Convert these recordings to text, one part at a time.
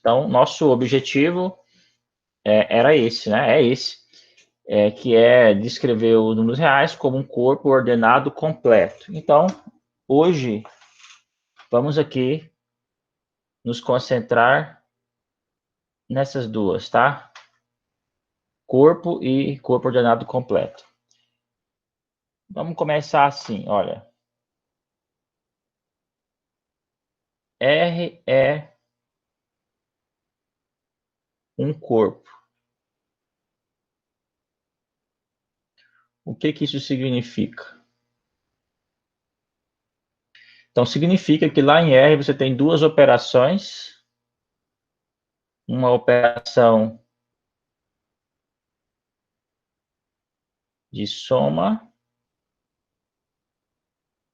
Então, nosso objetivo era esse, né? É esse, que é descrever os números reais como um corpo ordenado completo. Então, hoje, vamos aqui nos concentrar nessas duas, tá? Corpo e corpo ordenado completo. Vamos começar assim, olha. R é um corpo. O que que isso significa? Então, significa que lá em R você tem duas operações. Uma operação de soma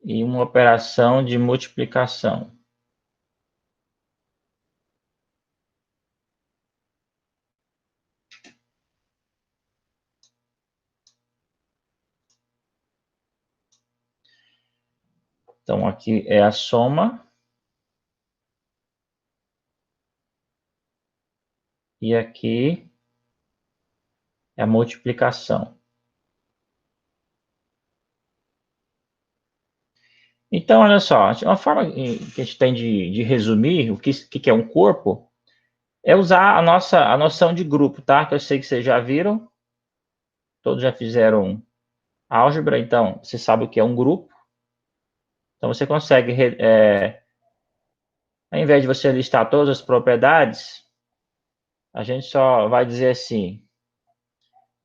e uma operação de multiplicação. Então, aqui é a soma e aqui é a multiplicação. Então, olha só, uma forma que a gente tem de resumir o que é um corpo é usar a noção de grupo, tá? Que eu sei que vocês já viram, todos já fizeram álgebra, então você sabe o que é um grupo. Então, você consegue, ao invés de você listar todas as propriedades, a gente só vai dizer assim,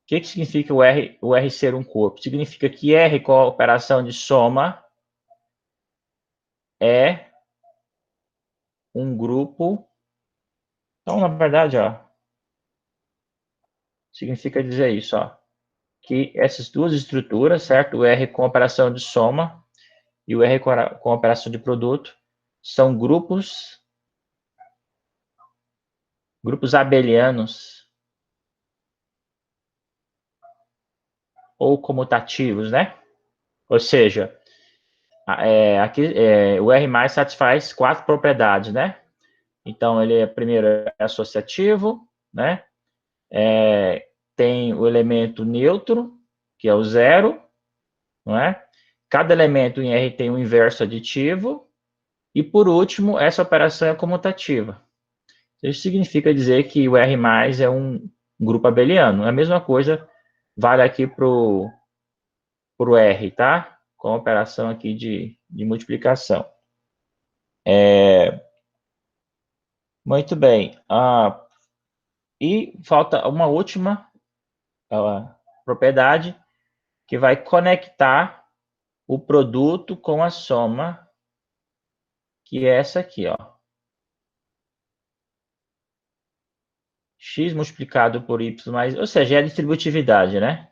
o que significa o R ser um corpo? Significa que R com a operação de soma é um grupo. Então, na verdade, ó, significa dizer isso, ó, que essas duas estruturas, certo? O R com a operação de soma e o R com a operação de produto, são grupos abelianos ou comutativos, né? Ou seja, aqui o R mais satisfaz quatro propriedades, né? Então, ele primeiro é associativo, né? Tem o elemento neutro, que é o zero, não é? Cada elemento em R tem um inverso aditivo. E, por último, essa operação é comutativa. Isso significa dizer que o R mais é um grupo abeliano. A mesma coisa vale aqui para o R, tá? Com a operação aqui de multiplicação. Muito bem. E falta uma última propriedade que vai conectar o produto com a soma, que é essa aqui, ó. X multiplicado por Y mais... Ou seja, é a distributividade, né?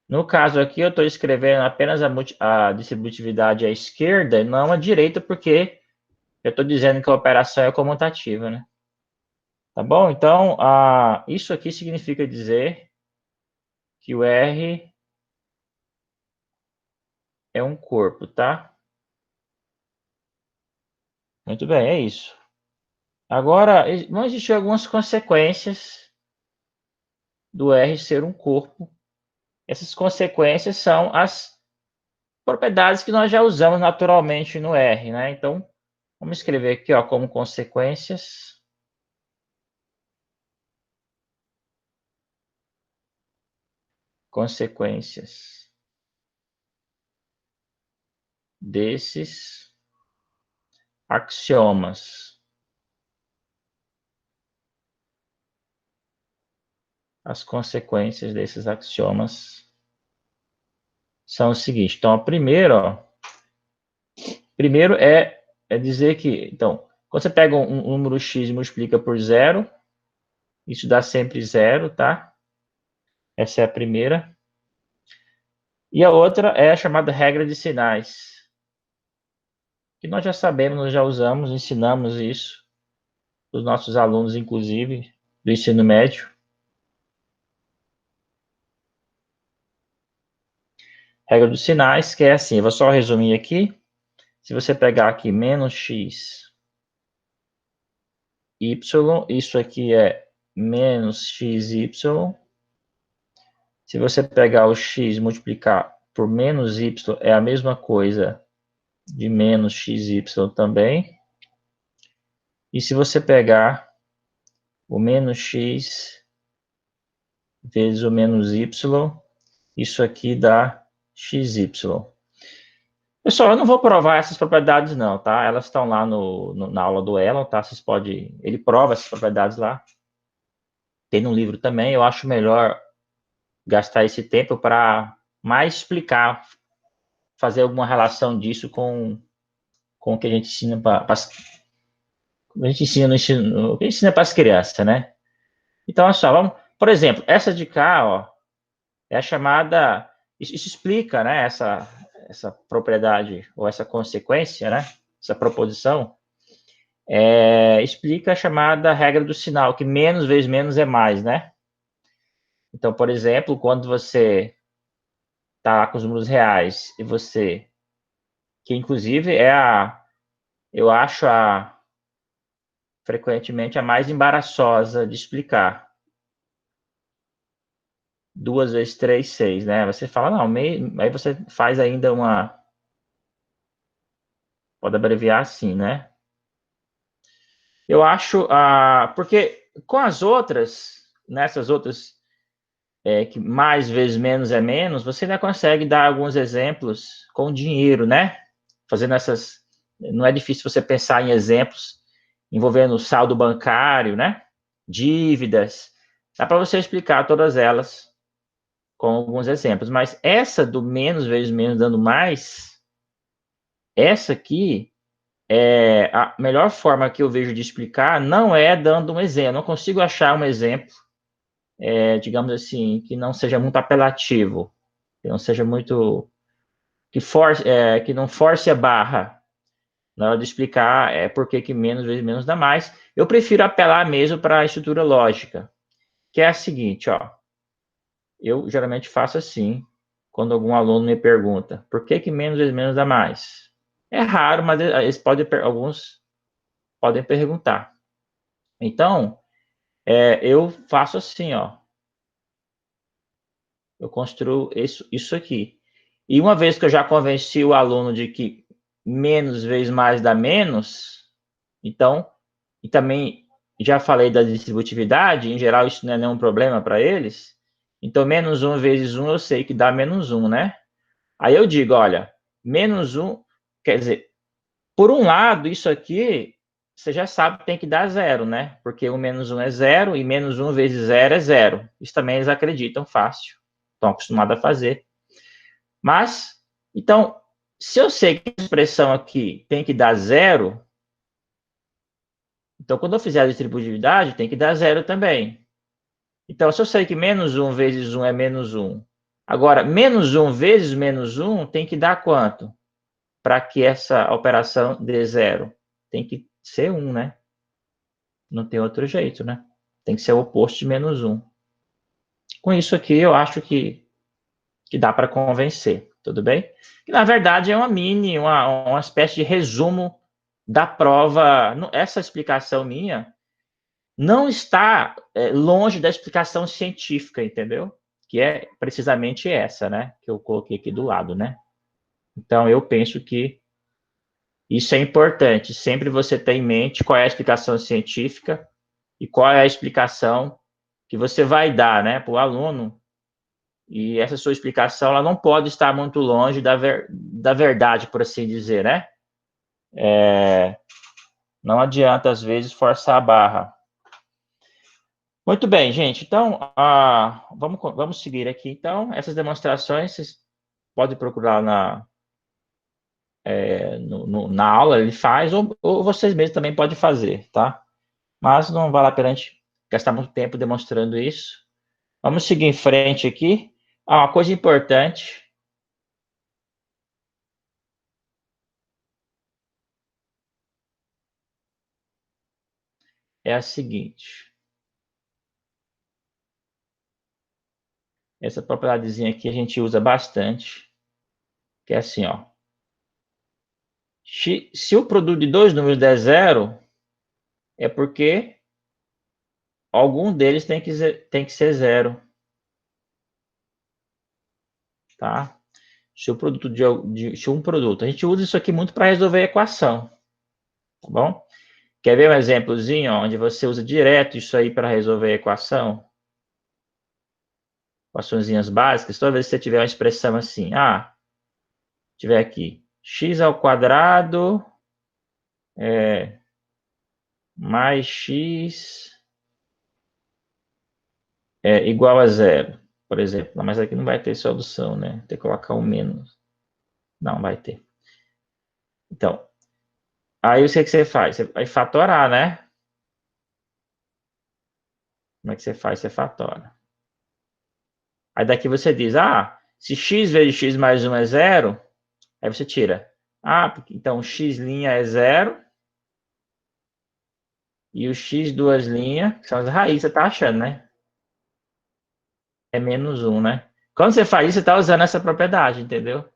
No caso aqui, eu estou escrevendo apenas a distributividade à esquerda e não à direita, porque eu estou dizendo que a operação é comutativa, né? Tá bom? Então, isso aqui significa dizer que o R é um corpo, tá? Muito bem, é isso. Agora, vão existir algumas consequências do R ser um corpo. Essas consequências são as propriedades que nós já usamos naturalmente no R, né? Então, vamos escrever aqui, ó, como consequências. Consequências desses axiomas. As consequências desses axiomas são o seguinte. Então, primeiro é dizer que, então, quando você pega um número x e multiplica por zero, isso dá sempre zero, tá? Essa é a primeira. E a outra é a chamada regra de sinais, que nós já sabemos, nós já usamos, ensinamos isso para os nossos alunos, inclusive, do ensino médio. Regra dos sinais, que é assim, eu vou só resumir aqui. Se você pegar aqui menos x y, isso aqui é menos xy. Se você pegar o x e multiplicar por menos y, é a mesma coisa de menos xy também. E se você pegar o menos x vezes o menos y, isso aqui dá xy. Pessoal, eu não vou provar essas propriedades não, tá? Elas estão lá na aula do Elon, tá? Vocês podem... Ele prova essas propriedades lá. Tem no livro também. Eu acho melhor gastar esse tempo para mais explicar, fazer alguma relação disso com o que a gente ensina para a gente ensina no ensino, o que ensina para as crianças, né? Então, olha só, vamos, por exemplo, essa de cá, ó, é a chamada, isso explica, né, essa propriedade ou essa consequência, né, essa proposição, explica a chamada regra do sinal, que menos vezes menos é mais, né? Então, por exemplo, quando você está com os números reais e você, que inclusive eu acho frequentemente a mais embaraçosa de explicar. 2 vezes 3, 6, né? Você fala, não, aí você faz ainda uma... Pode abreviar assim, né? Eu acho, porque com as outras, nessas outras, que mais vezes menos é menos, você ainda consegue dar alguns exemplos com dinheiro, né? Fazendo essas... Não é difícil você pensar em exemplos envolvendo saldo bancário, né? Dívidas. Dá para você explicar todas elas com alguns exemplos. Mas essa do menos vezes menos dando mais, essa aqui, a melhor forma que eu vejo de explicar não é dando um exemplo. Eu não consigo achar um exemplo, digamos assim, que não seja muito apelativo, que não seja muito... que não force a barra na hora de explicar por que menos vezes menos dá mais. Eu prefiro apelar mesmo para a estrutura lógica, que é a seguinte, ó. Eu geralmente faço assim, quando algum aluno me pergunta, por que menos vezes menos dá mais? É raro, mas alguns podem perguntar. Então, eu faço assim, ó. Eu construo isso aqui. E uma vez que eu já convenci o aluno de que menos vezes mais dá menos, então, e também já falei da distributividade, em geral isso não é nenhum problema para eles, então menos 1 vezes 1 eu sei que dá menos 1, né? Aí eu digo, olha, menos 1, quer dizer, por um lado, isso aqui, você já sabe que tem que dar zero, né? Porque o menos 1 é zero e menos 1 vezes zero é zero. Isso também eles acreditam fácil, estão acostumados a fazer. Mas, então, se eu sei que a expressão aqui tem que dar zero, então quando eu fizer a distributividade, tem que dar zero também. Então, se eu sei que menos 1 vezes 1 é menos 1, agora, menos 1 vezes menos 1 tem que dar quanto? Para que essa operação dê zero? Tem que ser 1, né? Não tem outro jeito, né? Tem que ser o oposto de menos 1. Com isso aqui, eu acho que dá para convencer, tudo bem? Que, na verdade, é uma espécie de resumo da prova. Essa explicação minha não está longe da explicação científica, entendeu? Que é precisamente essa, né? Que eu coloquei aqui do lado, né? Então, eu penso que isso é importante. Sempre você ter em mente qual é a explicação científica e qual é a explicação que você vai dar, né, para o aluno. E essa sua explicação, ela não pode estar muito longe da verdade, por assim dizer, né? Não adianta, às vezes, forçar a barra. Muito bem, gente. Então, vamos seguir aqui. Então, essas demonstrações, vocês podem procurar na aula, ele faz, ou vocês mesmos também podem fazer, tá? Mas não vale a pena a gente gastar muito tempo demonstrando isso. Vamos seguir em frente aqui. Uma coisa importante é a seguinte. Essa propriedadezinha aqui a gente usa bastante, que é assim, ó. Se o produto de dois números der zero, é porque algum deles tem que ser zero, tá? Se o produto se um produto, a gente usa isso aqui muito para resolver a equação, tá bom? Quer ver um exemplozinho onde você usa direto isso aí para resolver a equação? Equaçõezinhas básicas. Toda vez que você tiver uma expressão assim, tiver aqui x ao quadrado mais x igual a zero, por exemplo. Não, mas aqui não vai ter solução, né? Tem que colocar um menos. Não, vai ter. Então, aí o que você faz? Você vai fatorar, né? Como é que você faz? Você fatora. Aí daqui você diz, se x vezes x mais 1 é zero, aí você tira. Então x' é zero, e o x duas linhas, que são as raízes, você tá achando, né? É menos 1, né? Quando você faz isso, você está usando essa propriedade, entendeu?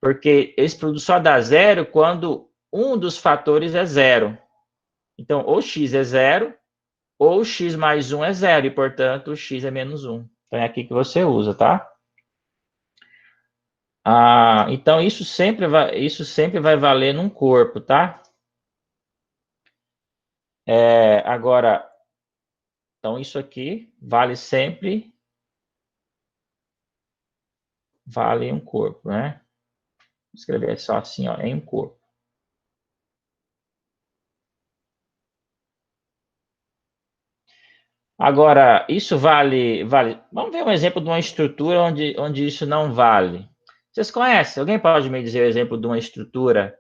Porque esse produto só dá zero quando um dos fatores é zero. Então, ou x é zero, ou x mais 1 é zero, e, portanto, o x é menos 1. Então, é aqui que você usa, tá? Então, isso sempre vai valer num corpo, tá? Agora, então, isso aqui vale um corpo, né? Vou escrever só assim, ó, em um corpo. Agora, isso vale. Vamos ver um exemplo de uma estrutura onde isso não vale. Vocês conhecem? Alguém pode me dizer o exemplo de uma estrutura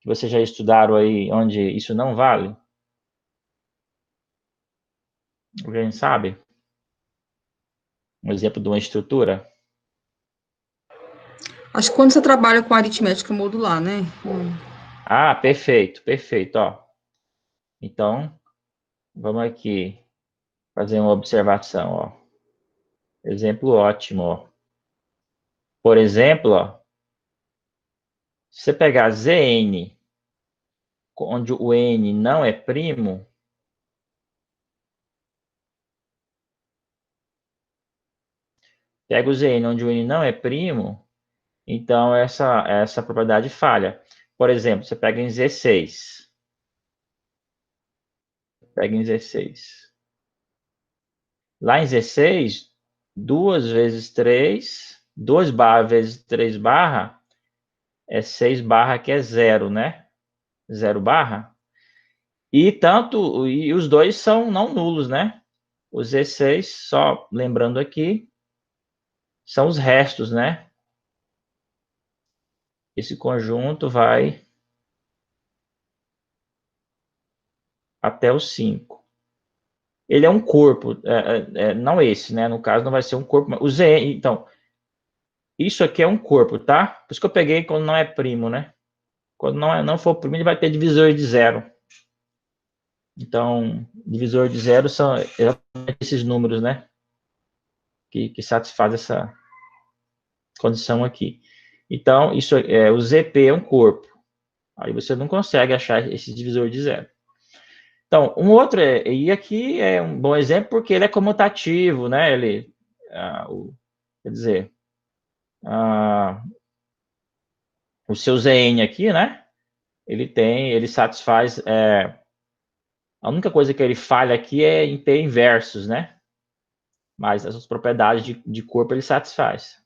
que vocês já estudaram aí, onde isso não vale? Alguém sabe? Um exemplo de uma estrutura? Acho que quando você trabalha com aritmética modular, né? Perfeito, perfeito, ó. Então, vamos aqui fazer uma observação, ó. Exemplo ótimo, ó. Por exemplo, ó, se você pegar Zn, onde o n não é primo, pega o Zn onde o n não é primo, então essa propriedade falha. Por exemplo, você pega em Z6. Pega em Z6. Lá em Z6, 2 vezes 3, 2 barra vezes 3 barra, é 6 barra, que é zero, né? Zero barra. E os dois são não nulos, né? O Z6, só lembrando aqui, são os restos, né? Esse conjunto vai até o 5. Ele é um corpo, não esse, né? No caso, não vai ser um corpo. O Z, então, isso aqui é um corpo, tá? Por isso que eu peguei quando não é primo, né? Quando não for primo, ele vai ter divisor de zero. Então, divisor de zero são exatamente esses números, né? Que satisfaz essa condição aqui. Então, o ZP é um corpo. Aí você não consegue achar esse divisor de zero. Então, e aqui é um bom exemplo porque ele é comutativo, né? Quer dizer, o seu Zn aqui, né? Ele satisfaz. A única coisa que ele falha aqui é em ter inversos, né? Mas as propriedades de corpo ele satisfaz.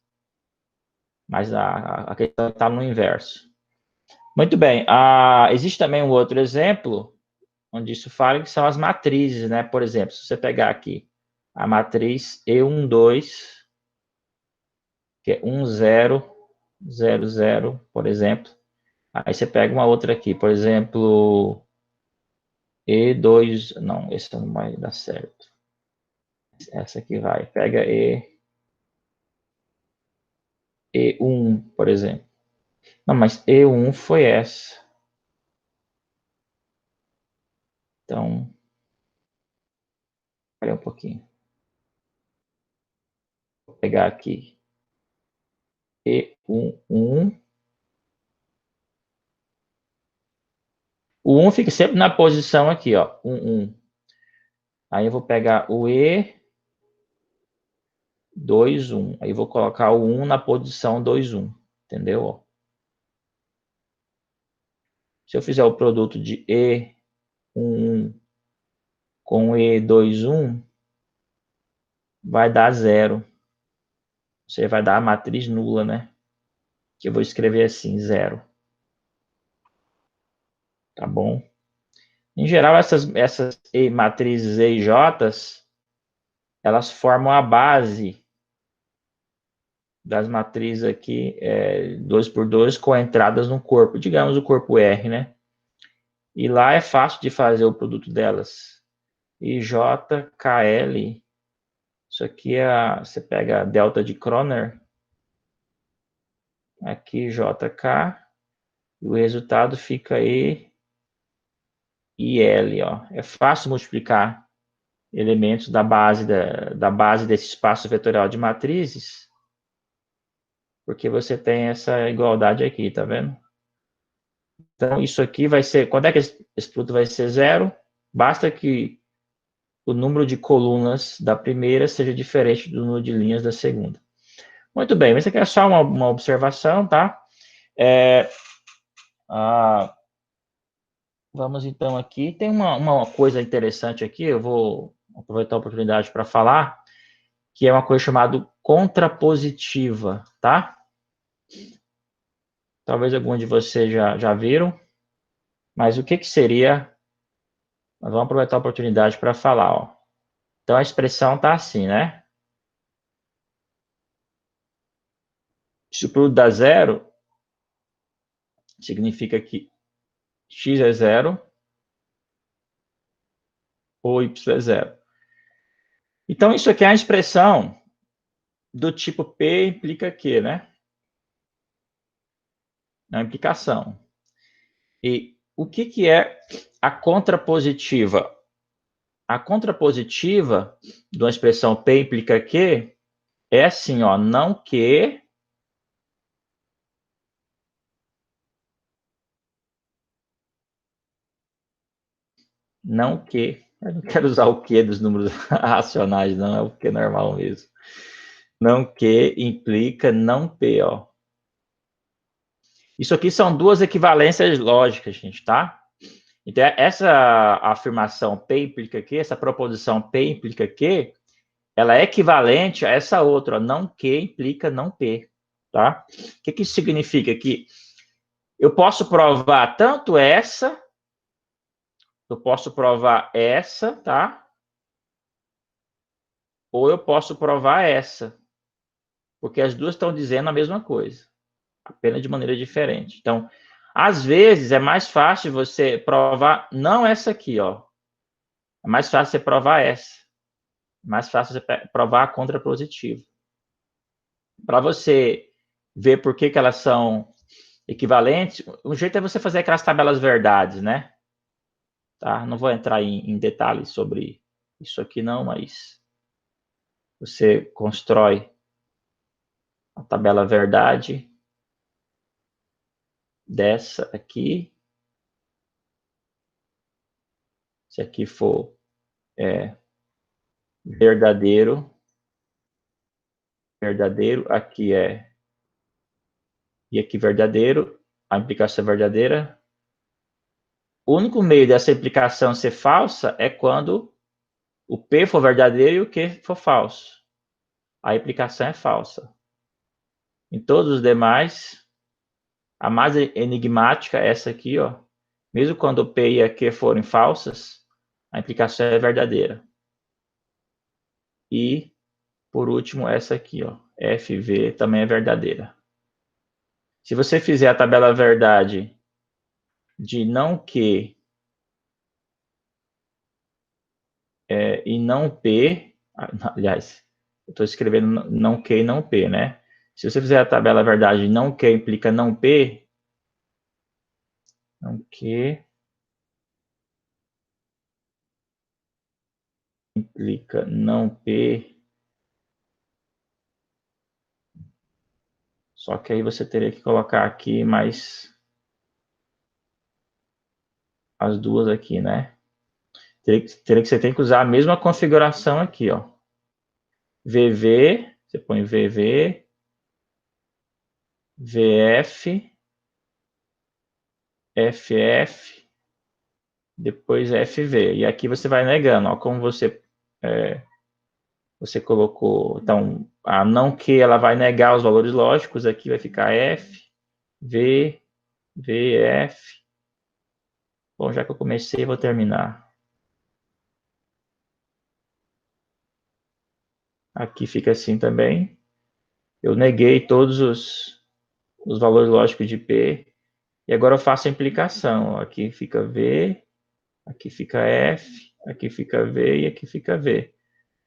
Mas a questão está no inverso. Muito bem. Existe também um outro exemplo onde isso falha, que são as matrizes, né? Por exemplo, se você pegar aqui a matriz E12, que é 1, 0, 0, 0, por exemplo. Aí você pega uma outra aqui, por exemplo, E2, não, esse não vai dar certo. Essa aqui vai, pega E1, por exemplo. Não, mas E1 foi essa. Então, espera um pouquinho. Vou pegar aqui E11, O 1 fica sempre na posição aqui, ó, 1. Aí eu vou pegar o E, 2, 1. Aí eu vou colocar o 1 na posição 2, 1. Entendeu? Se eu fizer o produto de E, 1, 1 com E, 2, 1, vai dar 0. Você vai dar a matriz nula, né? Que eu vou escrever assim, 0. Tá bom? Em geral, essas matrizes E e J, elas formam a base das matrizes aqui, 2x2, com entradas no corpo, digamos o corpo R, né? E lá é fácil de fazer o produto delas. IJKL, isso aqui você pega a delta de Kroner, aqui JK, e o resultado fica E e L, ó. É fácil multiplicar elementos da base desse espaço vetorial de matrizes, porque você tem essa igualdade aqui, tá vendo? Então, isso aqui vai ser, quando é que esse produto vai ser 0? Basta que o número de colunas da primeira seja diferente do número de linhas da segunda. Muito bem, mas isso aqui é só uma observação, tá? Vamos então aqui. Tem uma coisa interessante aqui, eu vou aproveitar a oportunidade para falar, que é uma coisa chamada contrapositiva, tá? Talvez algum de vocês já viram, mas o que seria? Nós vamos aproveitar a oportunidade para falar, ó. Então a expressão está assim, né? Se o produto dá zero, significa que x é zero ou y é zero. Então isso aqui é a expressão do tipo P implica Q, né? Na implicação. E o que é a contrapositiva? A contrapositiva de uma expressão P implica Q é assim, ó, não que eu não quero usar o que dos números racionais, não, é o que normal mesmo. Não que implica não P, ó. Isso aqui são duas equivalências lógicas, gente, tá? Então, essa afirmação P implica Q, essa proposição P implica Q, ela é equivalente a essa outra, não Q implica não P, tá? O que isso significa? Que eu posso provar tanto essa, eu posso provar essa, tá? Ou eu posso provar essa, porque as duas estão dizendo a mesma coisa, apenas de maneira diferente. Então, às vezes é mais fácil você provar não essa aqui, ó. É mais fácil você provar essa. É mais fácil você provar a contrapositiva. Para você ver por que elas são equivalentes, um jeito é você fazer aquelas tabelas verdades, né? Tá? Não vou entrar em detalhes sobre isso aqui não, mas você constrói a tabela verdade dessa aqui. Se aqui for verdadeiro, aqui e aqui verdadeiro, a implicação é verdadeira. O único meio dessa implicação ser falsa é quando o P for verdadeiro e o Q for falso. A implicação é falsa. Em todos os demais, a mais enigmática é essa aqui, ó. Mesmo quando o P e a Q forem falsas, a implicação é verdadeira. E, por último, essa aqui, ó. FV também é verdadeira. Se você fizer a tabela verdade de não Q e não P, aliás, eu estou escrevendo não Q e não P, né? Se você fizer a tabela verdade não Q implica não P, não Q implica não P, só que aí você teria que colocar aqui mais as duas aqui, né? Você tem que usar a mesma configuração aqui, ó. VV, você põe VV, VF, FF, depois FV. E aqui você vai negando, ó, como você colocou. Então, a não que ela vai negar os valores lógicos, aqui vai ficar F, V, VF. Bom, já que eu comecei, vou terminar. Aqui fica assim também. Eu neguei todos os valores lógicos de P. E agora eu faço a implicação. Aqui fica V, aqui fica F, aqui fica V e aqui fica V.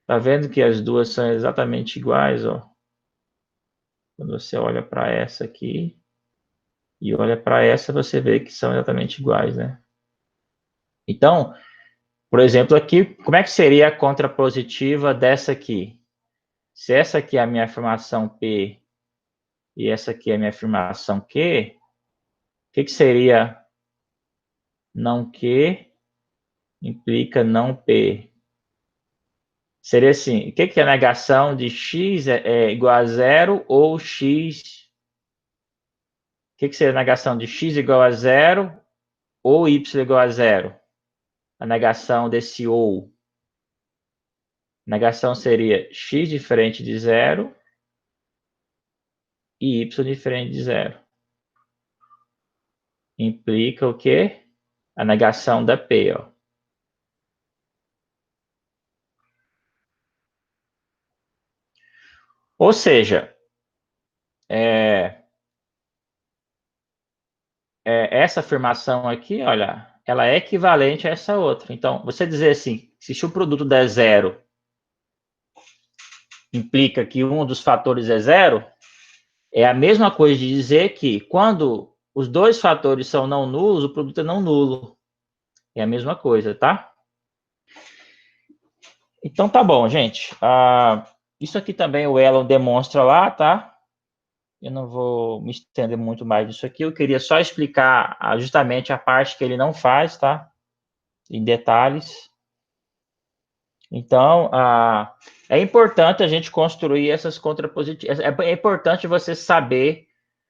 Tá vendo que as duas são exatamente iguais, ó? Quando você olha para essa aqui e olha para essa, você vê que são exatamente iguais, né? Então, por exemplo, aqui, como é que seria a contrapositiva dessa aqui? Se essa aqui é a minha afirmação P e essa aqui é a minha afirmação Q, o que seria não Q implica não P? Seria assim, o que é a negação de x é igual a zero ou x... O que seria a negação de x igual a zero ou y igual a zero? A negação desse ou. A negação seria x diferente de zero e y diferente de zero. Implica o quê? A negação da P, ó. Ou seja, essa afirmação aqui, olha, ela é equivalente a essa outra. Então, você dizer assim, se o produto der zero, implica que um dos fatores é zero, é a mesma coisa de dizer que quando os dois fatores são não nulos, o produto é não nulo. É a mesma coisa, tá? Então tá bom, gente. Isso aqui também o Elon demonstra lá, tá? Eu não vou me estender muito mais nisso aqui. Eu queria só explicar justamente a parte que ele não faz, tá? Em detalhes. Então, é importante a gente construir essas contrapositivas. É importante você saber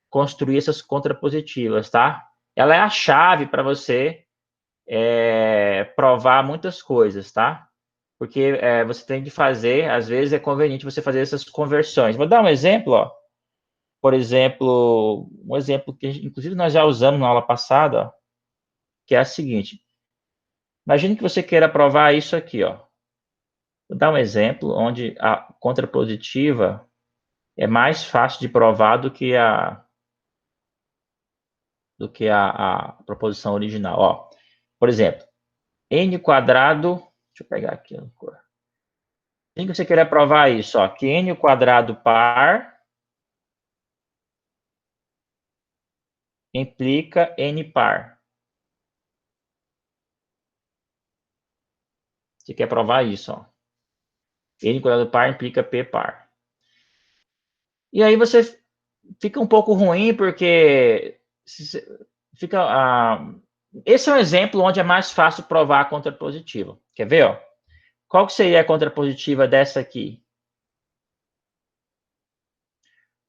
construir essas contrapositivas, tá? Ela é a chave para você provar muitas coisas, tá? Porque você tem que fazer, às vezes é conveniente você fazer essas conversões. Vou dar um exemplo, ó. Por exemplo, um exemplo que inclusive nós já usamos na aula passada, ó, que é a seguinte. Imagine que você queira provar isso aqui, ó. Vou dar um exemplo onde a contrapositiva é mais fácil de provar do que a proposição original. Ó, por exemplo, n quadrado... Deixa eu pegar aqui a cor. Assim que você querer provar isso, ó, que n quadrado par implica n par. Você quer provar isso, ó. N quadrado par implica p par. E aí você fica um pouco ruim, porque fica... esse é um exemplo onde é mais fácil provar a contrapositiva. Quer ver, ó? Qual que seria a contrapositiva dessa aqui?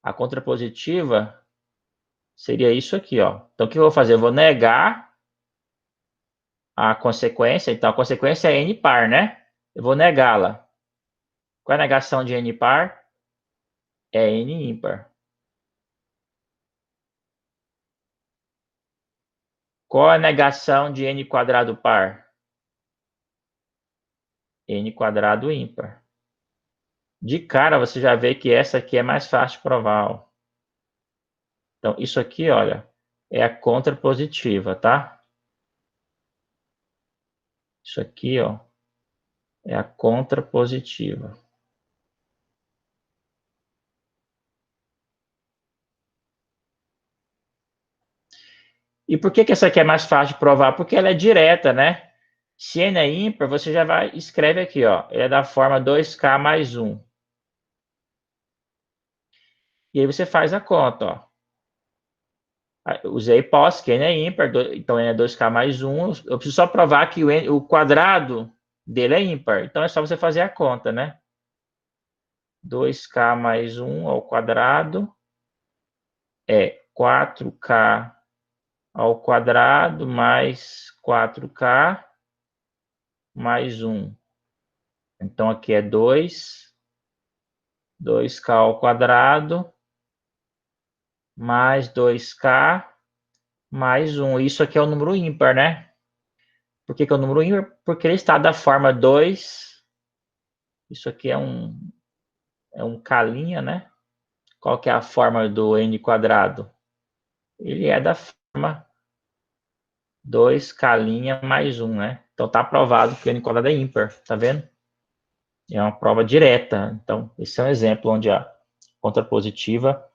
A contrapositiva seria isso aqui, ó. Então, o que eu vou fazer? Eu vou negar a consequência. Então, a consequência é n par, né? Eu vou negá-la. Qual é a negação de n par? É n ímpar. Qual é a negação de n quadrado par? N quadrado ímpar. De cara, você já vê que essa aqui é mais fácil de provar, ó. Então, isso aqui, olha, é a contrapositiva, tá? Isso aqui, ó, é a contrapositiva. E por que essa aqui é mais fácil de provar? Porque ela é direta, né? Se n é ímpar, você já vai, escreve aqui, ó, ele é da forma 2k mais 1. E aí você faz a conta, ó. Usei posse, que n é ímpar, então n é 2k mais 1. Eu preciso só provar que o quadrado dele é ímpar. Então é só você fazer a conta, né? 2k mais 1 ao quadrado é 4k ao quadrado mais 4k mais 1. Então aqui é 2k ao quadrado mais 2k mais 1. Isso aqui é o número ímpar, né? Por que é o número ímpar? Porque ele está da forma 2. Isso aqui é um k', né? Qual que é a forma do n quadrado? Ele é da forma 2k' mais 1, né? Então está provado que o n quadrado é ímpar, tá vendo? É uma prova direta. Então, esse é um exemplo onde a contrapositiva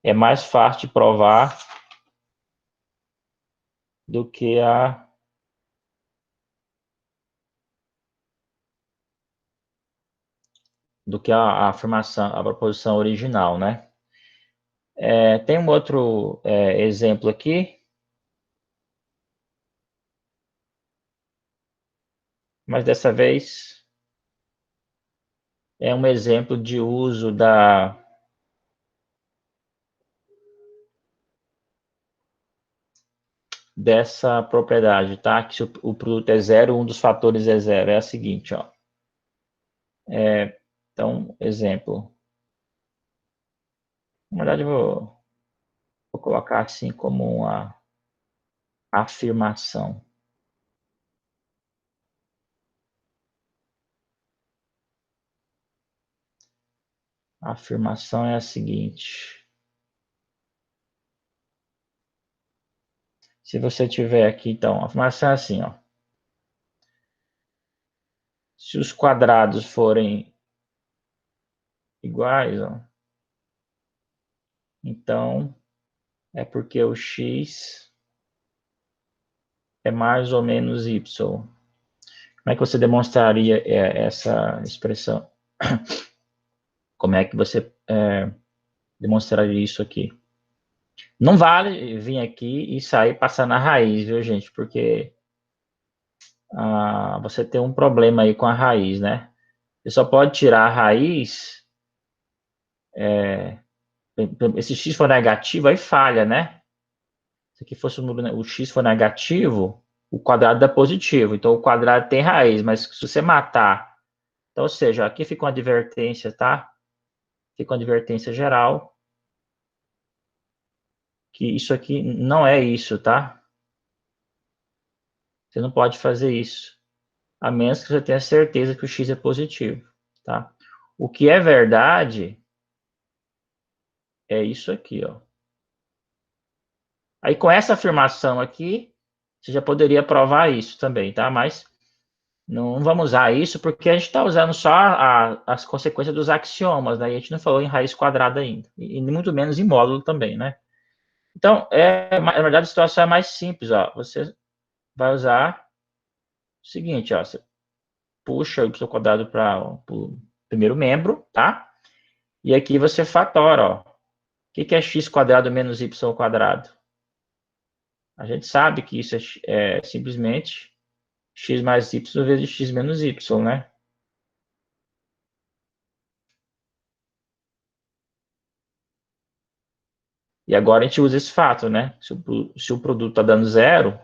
é mais fácil de provar do que a afirmação, a proposição original, né? Tem um outro exemplo aqui, mas dessa vez é um exemplo de uso dessa propriedade, tá? Que se o produto é zero, um dos fatores é zero. É a seguinte, ó. Então, exemplo. Na verdade, eu vou colocar assim como uma afirmação. A afirmação é a seguinte. Se você tiver aqui, então, a afirmação é assim, ó. Se os quadrados forem iguais, ó, então é porque o x é mais ou menos y. Como é que você demonstraria essa expressão? Como é que você demonstraria isso aqui? Não vale vir aqui e sair passando a raiz, viu, gente? Porque você tem um problema aí com a raiz, né? Você só pode tirar a raiz, esse x for negativo, aí falha, né? Se aqui fosse o x for negativo, o quadrado dá positivo. Então, o quadrado tem raiz, mas se você matar... Então, ou seja, aqui fica uma advertência, tá? Fica uma advertência geral, que isso aqui não é isso, tá? Você não pode fazer isso, a menos que você tenha certeza que o x é positivo, tá? O que é verdade é isso aqui, ó. Aí, com essa afirmação aqui, você já poderia provar isso também, tá? Mas não vamos usar isso porque a gente está usando só as consequências dos axiomas, né? E a gente não falou em raiz quadrada ainda. E muito menos em módulo também, né? Então, na verdade, a situação é mais simples, ó. Você vai usar o seguinte, ó. Você puxa o y quadrado para o primeiro membro, tá? E aqui você fatora, ó. O que é x quadrado menos y quadrado? A gente sabe que isso é simplesmente x mais y vezes x menos y, né? E agora a gente usa esse fato, né? Se o produto está dando zero,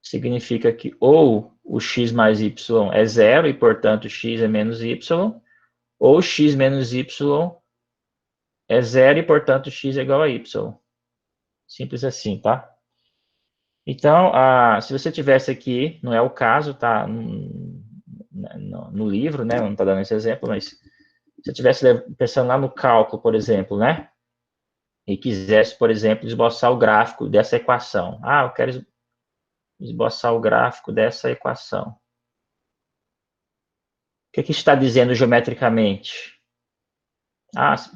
significa que ou o x mais y é zero e, portanto, x é menos y, ou x menos y é zero e, portanto, x é igual a y. Simples assim, tá? Então, se você tivesse aqui, não é o caso, tá? No livro, né? Não está dando esse exemplo, mas se você estivesse pensando lá no cálculo, por exemplo, né? E quisesse, por exemplo, esboçar o gráfico dessa equação. Eu quero esboçar o gráfico dessa equação. O que está dizendo geometricamente?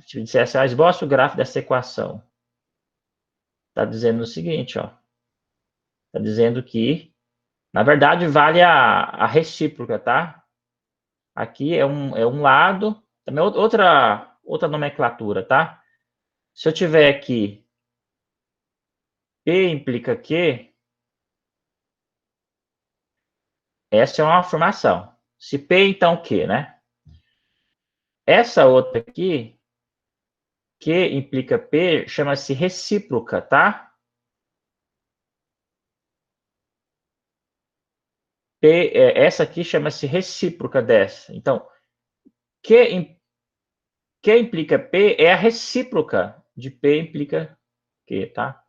Se dissesse, esboça o gráfico dessa equação. Está dizendo o seguinte, ó. Está dizendo que, na verdade, vale a recíproca, tá? Aqui é um lado, também outra nomenclatura, tá? Se eu tiver aqui P implica Q, essa é uma afirmação. Se P, então Q, né? Essa outra aqui, Q implica P, chama-se recíproca, tá? P, essa aqui chama-se recíproca dessa. Então, Q implica P é a recíproca de P implica Q, tá?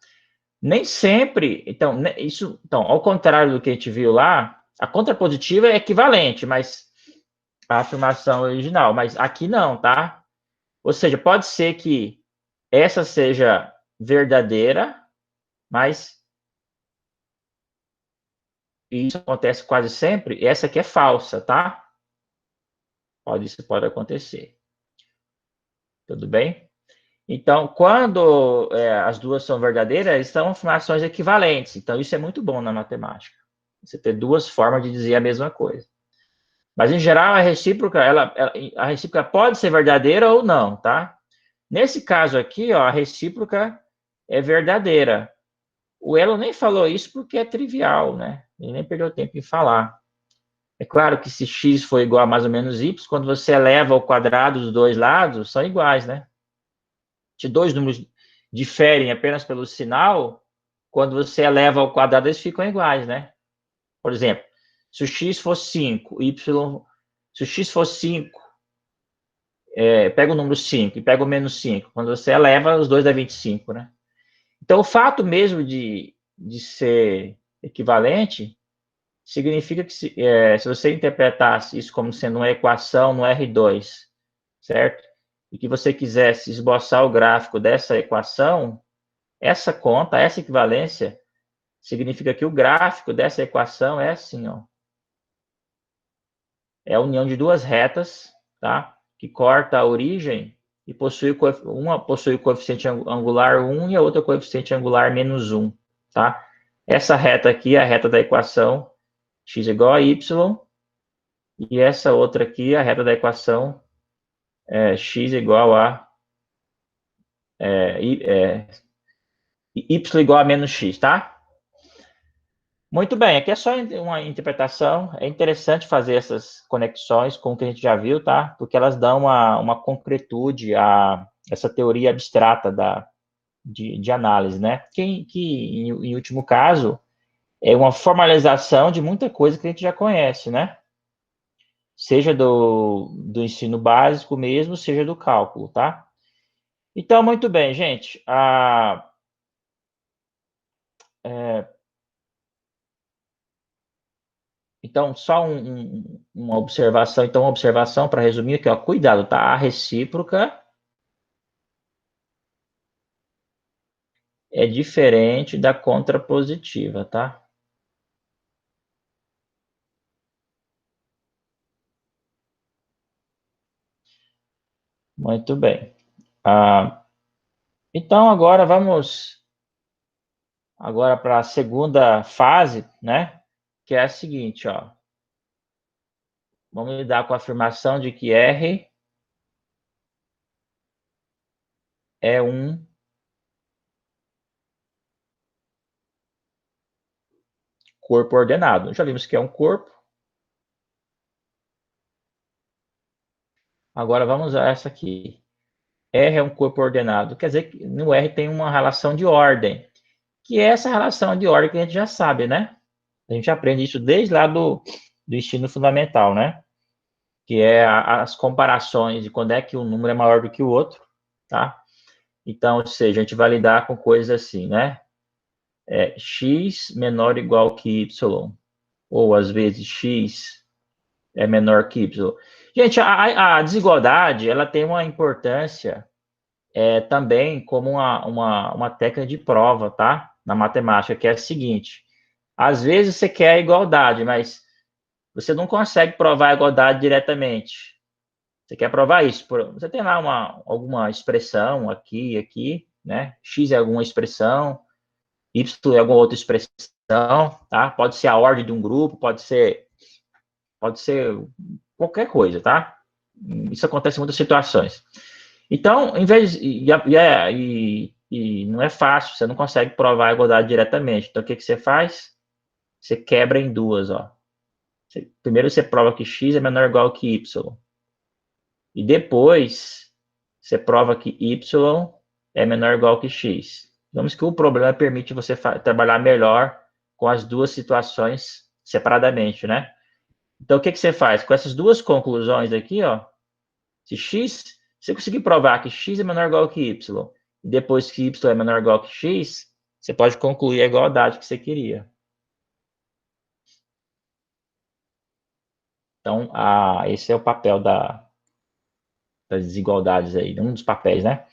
Nem sempre, então, então, ao contrário do que a gente viu lá, a contrapositiva é equivalente, mas a afirmação original, mas aqui não, tá? Ou seja, pode ser que essa seja verdadeira, mas isso acontece quase sempre, essa aqui é falsa, tá? Isso pode acontecer. Tudo bem? Então, quando as duas são verdadeiras, são afirmações equivalentes. Então, isso é muito bom na matemática. Você ter duas formas de dizer a mesma coisa. Mas, em geral, a recíproca pode ser verdadeira ou não, tá? Nesse caso aqui, ó, a recíproca é verdadeira. O Elo nem falou isso porque é trivial, né? Ele nem perdeu tempo em falar. É claro que se x for igual a mais ou menos y, quando você eleva ao quadrado dos dois lados, são iguais, né? Se dois números diferem apenas pelo sinal, quando você eleva ao quadrado, eles ficam iguais, né? Por exemplo, se o x for 5, se o x for 5, pega o número 5 e pega o menos 5. Quando você eleva, os dois dá 25, né? Então, o fato mesmo de ser equivalente significa que se você interpretasse isso como sendo uma equação no R2, certo? E que você quisesse esboçar o gráfico dessa equação, essa conta, essa equivalência, significa que o gráfico dessa equação é assim, ó. É a união de duas retas, tá? Que corta a origem e uma possui o coeficiente angular 1 e a outra o coeficiente angular menos 1, tá? Essa reta aqui é a reta da equação x igual a y, e essa outra aqui é a reta da equação x igual a y igual a menos x, tá? Muito bem, aqui é só uma interpretação. É interessante fazer essas conexões com o que a gente já viu, tá? Porque elas dão uma concretude a essa teoria abstrata de análise, né? Que em último caso, é uma formalização de muita coisa que a gente já conhece, né? Seja do ensino básico mesmo, seja do cálculo, tá? Então, muito bem, gente. Então, só uma observação. Então, uma observação para resumir aqui, ó. Cuidado, tá? A recíproca é diferente da contrapositiva, tá? Muito bem. Então, agora vamos para a segunda fase, né? Que é a seguinte, ó. Vamos lidar com a afirmação de que R é um corpo ordenado. Já vimos que é um corpo. Agora vamos a essa aqui. R é um corpo ordenado. Quer dizer que no R tem uma relação de ordem, que é essa relação de ordem que a gente já sabe, né? A gente aprende isso desde lá do ensino fundamental, né? Que é as comparações de quando é que um número é maior do que o outro, tá? Então, ou seja, a gente vai lidar com coisas assim, né? X menor ou igual que Y, ou às vezes X é menor que Y. Gente, a desigualdade, ela tem uma importância também como uma técnica de prova, tá? Na matemática, que é a seguinte: às vezes você quer a igualdade, mas você não consegue provar a igualdade diretamente. Você quer provar isso? Você tem lá alguma expressão aqui, né? X é alguma expressão, Y é alguma outra expressão, tá? Pode ser a ordem de um grupo, pode ser qualquer coisa, tá? Isso acontece em muitas situações. Então, em vez e não é fácil, você não consegue provar a igualdade diretamente. Então, o que você faz? Você quebra em duas, ó. Primeiro você prova que x é menor ou igual que y. E depois você prova que y é menor ou igual que x. Digamos que o problema permite você trabalhar melhor com as duas situações separadamente, né? Então, o que você faz? Com essas duas conclusões aqui, ó, se x, você conseguir provar que x é menor ou igual que y, e depois que y é menor ou igual que x, você pode concluir a igualdade que você queria. Então, esse é o papel das desigualdades aí, um dos papéis, né?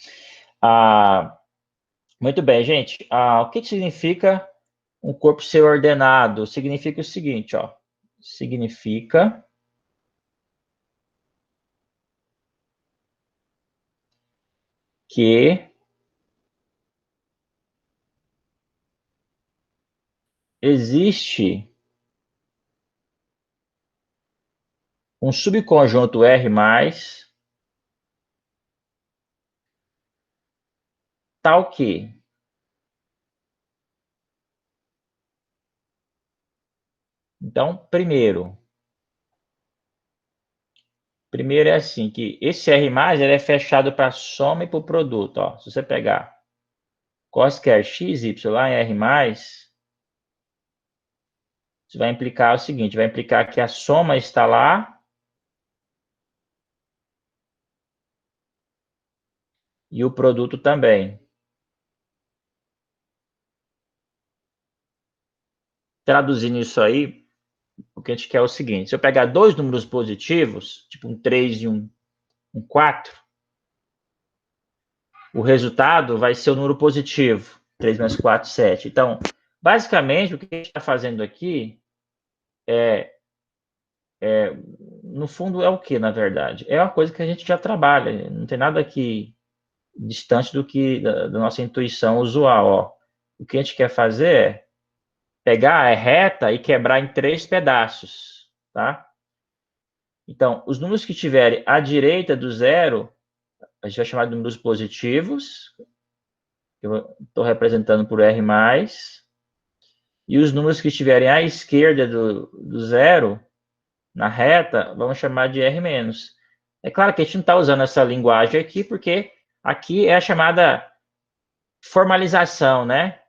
Muito bem, gente. O que significa um corpo ser ordenado? Significa o seguinte, ó. Significa que existe um subconjunto R+, tal que então, primeiro é assim, que esse R+, ele é fechado para a soma e para o produto, ó. Se você pegar quaisquer x, y lá em R+, isso vai implicar o seguinte, vai implicar que a soma está lá e o produto também. Traduzindo isso aí, o que a gente quer é o seguinte, se eu pegar dois números positivos, tipo um 3 e um 4, o resultado vai ser o número positivo, 3 mais 4, 7. Então, basicamente, o que a gente está fazendo aqui no fundo, é o que, na verdade? É uma coisa que a gente já trabalha, não tem nada aqui distante do que da nossa intuição usual. Ó. O que a gente quer fazer é pegar a reta e quebrar em 3 pedaços, tá? Então, os números que estiverem à direita do zero, a gente vai chamar de números positivos, eu estou representando por R+, e os números que estiverem à esquerda do zero, na reta, vamos chamar de R-. É claro que a gente não está usando essa linguagem aqui, porque aqui é a chamada formalização, né?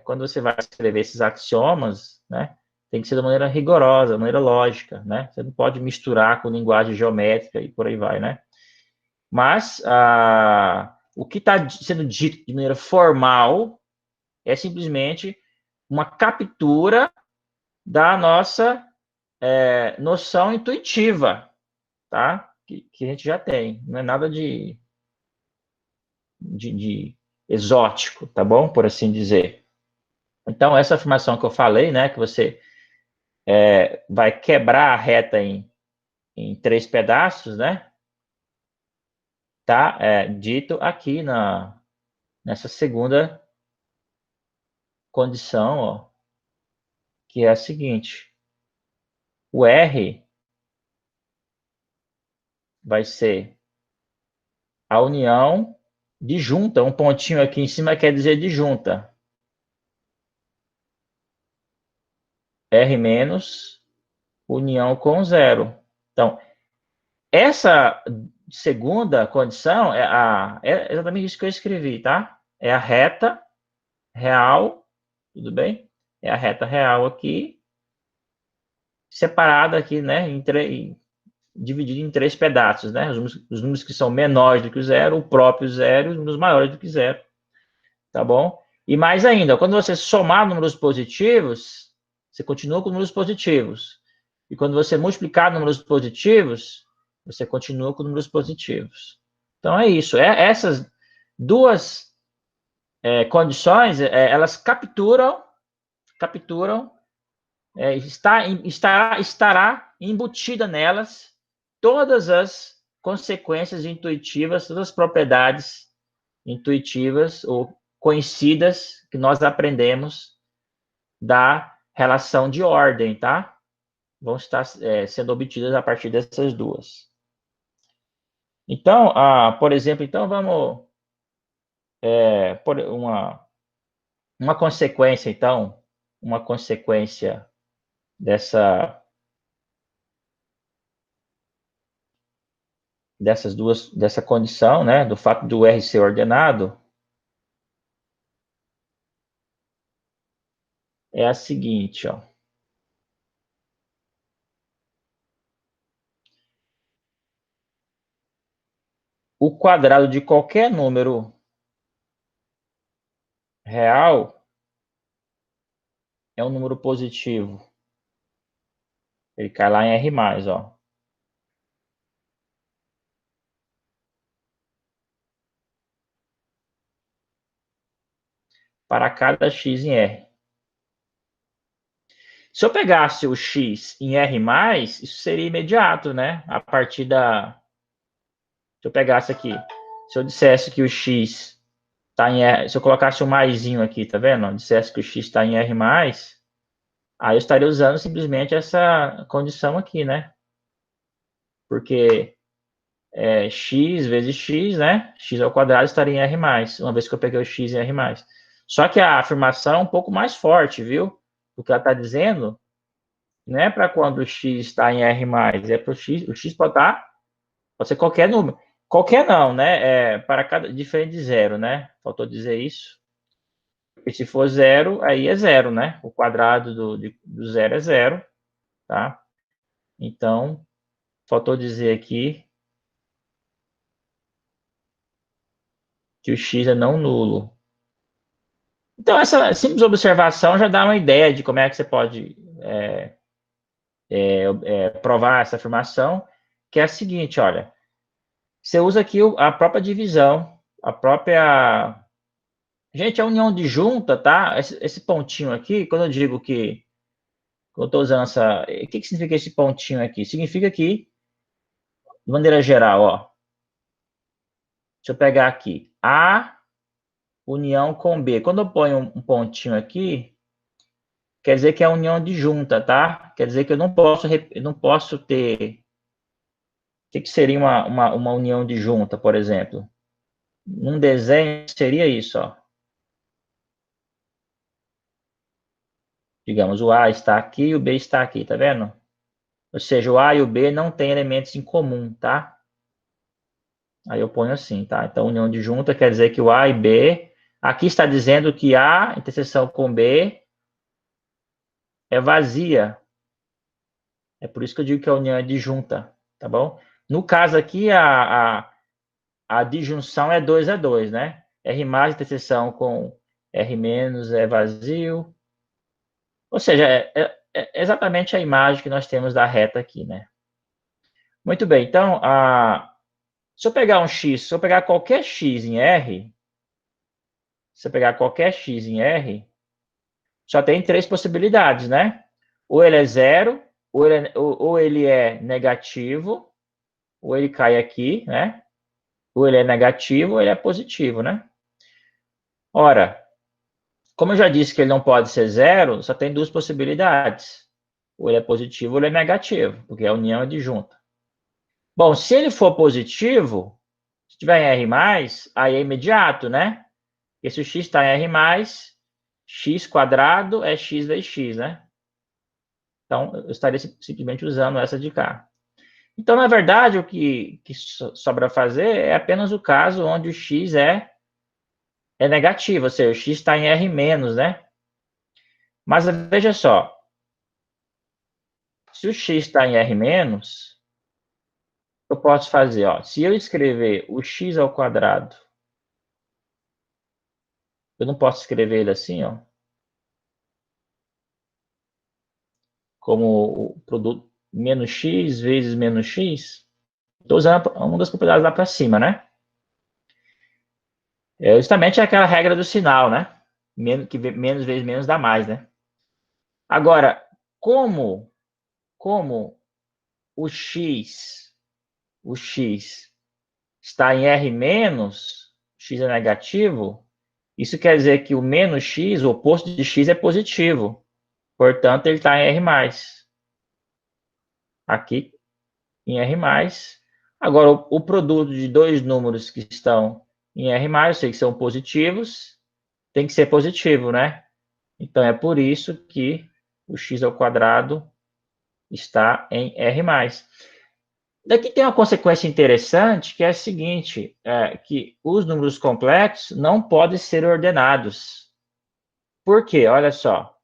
Quando você vai escrever esses axiomas, né? Tem que ser de maneira rigorosa, de maneira lógica, né? Você não pode misturar com linguagem geométrica e por aí vai, né? Mas o que está sendo dito de maneira formal é simplesmente uma captura da nossa noção intuitiva, tá? Que a gente já tem. Não é nada de exótico, tá bom? Por assim dizer. Então, essa afirmação que eu falei, né? Que você vai quebrar a reta em 3 pedaços, né? Tá dito aqui nessa segunda condição, ó, que é a seguinte. O R vai ser a união de junta. Um pontinho aqui em cima quer dizer de junta. R menos união com zero. Então, essa segunda condição é exatamente isso que eu escrevi, tá? É a reta real, tudo bem? É a reta real aqui, separada aqui, né? Dividida em 3 pedaços, né? Os números que são menores do que o zero, o próprio zero, e os números maiores do que zero, tá bom? E mais ainda, quando você somar números positivos, você continua com números positivos. E quando você multiplicar números positivos, você continua com números positivos. Então, é isso. Essas duas condições, elas capturam estará embutida nelas todas as consequências intuitivas, todas as propriedades intuitivas ou conhecidas que nós aprendemos da relação de ordem, tá? Vão estar sendo obtidas a partir dessas duas. Então, por exemplo, então vamos por uma consequência, então, uma consequência dessa dessa condição, né, do fato do R ser ordenado, é a seguinte, ó. O quadrado de qualquer número real é um número positivo. Ele cai lá em R+, ó. Para cada x em R. Se eu pegasse o x em R+, isso seria imediato, né? A partir da... Se eu pegasse aqui, se eu dissesse que o x está em R... Se eu colocasse um maisinho aqui, tá vendo? Dissesse que o x está em R+, aí eu estaria usando simplesmente essa condição aqui, né? Porque x vezes x, né? X ao quadrado estaria em R+, uma vez que eu peguei o x em R+. Só que a afirmação é um pouco mais forte, viu? O que ela está dizendo não é para quando o x está em R+, é para o x pode ser qualquer número. Qualquer não, né? Para cada, diferente de zero, né? Faltou dizer isso. Porque se for zero, aí é zero, né? O quadrado do zero é zero, tá? Então, faltou dizer aqui que o x é não nulo. Então, essa simples observação já dá uma ideia de como é que você pode provar essa afirmação, que é a seguinte, olha, você usa aqui a própria divisão, a própria... Gente, a união disjunta, tá? Esse pontinho aqui, quando eu digo que eu estou usando essa... O que significa esse pontinho aqui? Significa que, de maneira geral, ó, deixa eu pegar aqui, A união com B. Quando eu ponho um pontinho aqui, quer dizer que é a união disjunta, tá? Quer dizer que eu não posso ter... O que seria uma união disjunta, por exemplo? Num desenho seria isso, ó. Digamos, o A está aqui e o B está aqui, tá vendo? Ou seja, o A e o B não têm elementos em comum, tá? Aí eu ponho assim, tá? Então, união disjunta quer dizer que o A e B... Aqui está dizendo que A, interseção com B, é vazia. É por isso que eu digo que a união é disjunta, tá bom? No caso aqui, a disjunção é 2 a 2, né? R+, interseção com R- é vazio. Ou seja, é exatamente a imagem que nós temos da reta aqui, né? Muito bem, então, se eu pegar um x, se eu pegar qualquer x em R, se eu pegar qualquer x em R, só tem três possibilidades, né? Ou ele é zero, ou ele é negativo, ou ele cai aqui, né? Ou ele é negativo, ou ele é positivo, né? Ora, como eu já disse que ele não pode ser zero, só tem duas possibilidades. Ou ele é positivo, ou ele é negativo, porque a união é disjunta. Bom, se ele for positivo, se tiver em R+, aí é imediato, né? Porque se o x está em R+, x quadrado é x vezes x, né? Então, eu estaria simplesmente usando essa de cá. Então, na verdade, o que sobra fazer é apenas o caso onde o x é negativo, ou seja, o x está em R-, né? Mas veja só, se o x está em R-, eu posso fazer, ó, se eu escrever o x ao quadrado, eu não posso escrever ele assim, ó, como o produto menos x vezes menos x. Estou usando uma das propriedades lá para cima, né? Justamente aquela regra do sinal, né? Que menos vezes menos dá mais, né? Agora, como o x está em R-, x é negativo, isso quer dizer que o menos x, o oposto de x, é positivo. Portanto, ele está em R+. Aqui, em R+. Agora, o produto de dois números que estão em R+, eu sei que são positivos, tem que ser positivo, né? Então, é por isso que o x ao quadrado está em R+. Daqui tem uma consequência interessante, que é a seguinte, que os números complexos não podem ser ordenados. Por quê? Olha só,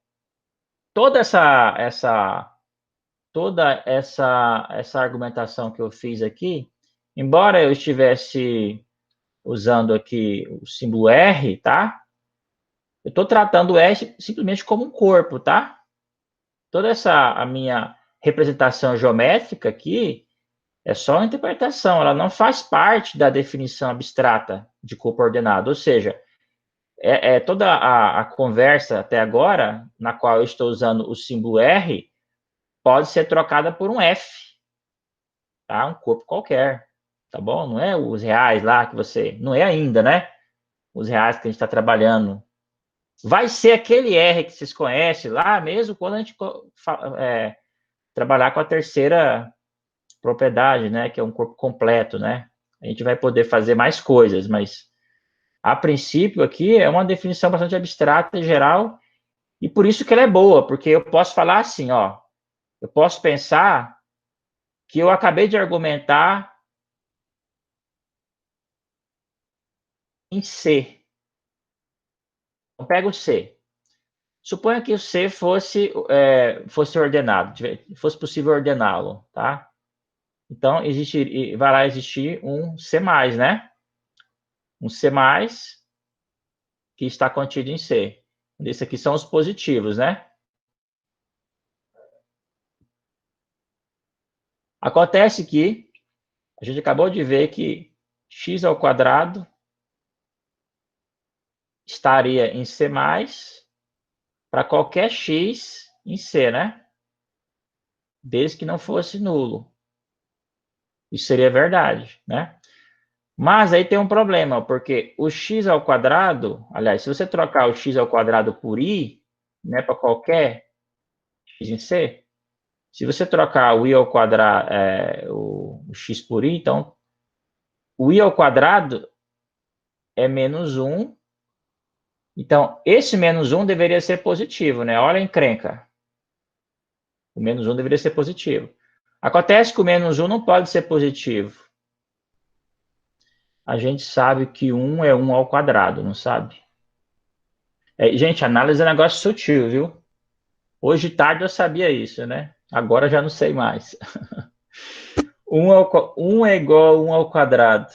toda essa argumentação que eu fiz aqui, embora eu estivesse usando aqui o símbolo R, tá? Eu estou tratando o R simplesmente como um corpo, tá? Toda a minha representação geométrica aqui é só uma interpretação, ela não faz parte da definição abstrata de corpo ordenado, ou seja, toda a conversa até agora, na qual eu estou usando o símbolo R, pode ser trocada por um F, tá? Um corpo qualquer, tá bom? Não é os reais lá que você... Não é ainda, né? Os reais que a gente está trabalhando. Vai ser aquele R que vocês conhecem lá mesmo quando a gente trabalhar com a terceira propriedade, né? Que é um corpo completo, né? A gente vai poder fazer mais coisas, mas a princípio aqui é uma definição bastante abstrata e geral, e por isso que ela é boa, porque eu posso falar assim, ó, eu posso pensar que eu acabei de argumentar em C. Então, pega o C. Suponha que o C fosse ordenado, fosse possível ordená-lo, tá? Então, vai lá existir um C+, né? Um C+, que está contido em C. Esses aqui são os positivos, né? Acontece que a gente acabou de ver que x ao quadrado estaria em C+, para qualquer x em C, né? Desde que não fosse nulo. Isso seria verdade, né? Mas aí tem um problema, porque o x ao quadrado, aliás, se você trocar o x ao quadrado por i, né, para qualquer x em C, se você trocar o i ao quadrado, o x por i, então o i ao quadrado é menos 1. Então, esse menos 1 deveria ser positivo, né? Olha a encrenca. O menos 1 deveria ser positivo. Acontece que o menos 1 não pode ser positivo. A gente sabe que 1 é 1 ao quadrado, não sabe? Gente, análise é um negócio sutil, viu? Hoje tarde eu sabia isso, né? Agora já não sei mais. 1 é igual a 1 ao quadrado.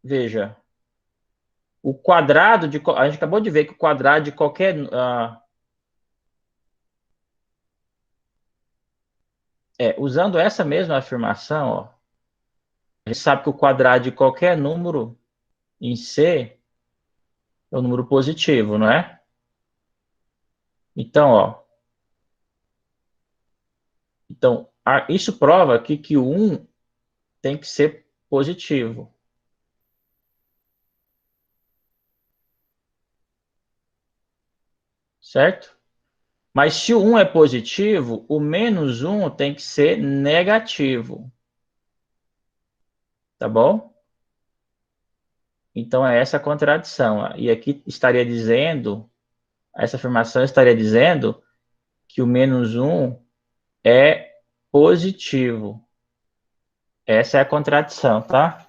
Veja, o quadrado de... A gente acabou de ver que o quadrado de qualquer... usando essa mesma afirmação, ó, a gente sabe que o quadrado de qualquer número em C é um número positivo, não é? Então, ó, isso prova aqui que o 1 tem que ser positivo. Certo? Mas se o 1 é positivo, o menos 1 tem que ser negativo. Tá bom? Então, é essa a contradição. E aqui estaria dizendo, essa afirmação estaria dizendo que o menos 1 é positivo. Essa é a contradição, tá?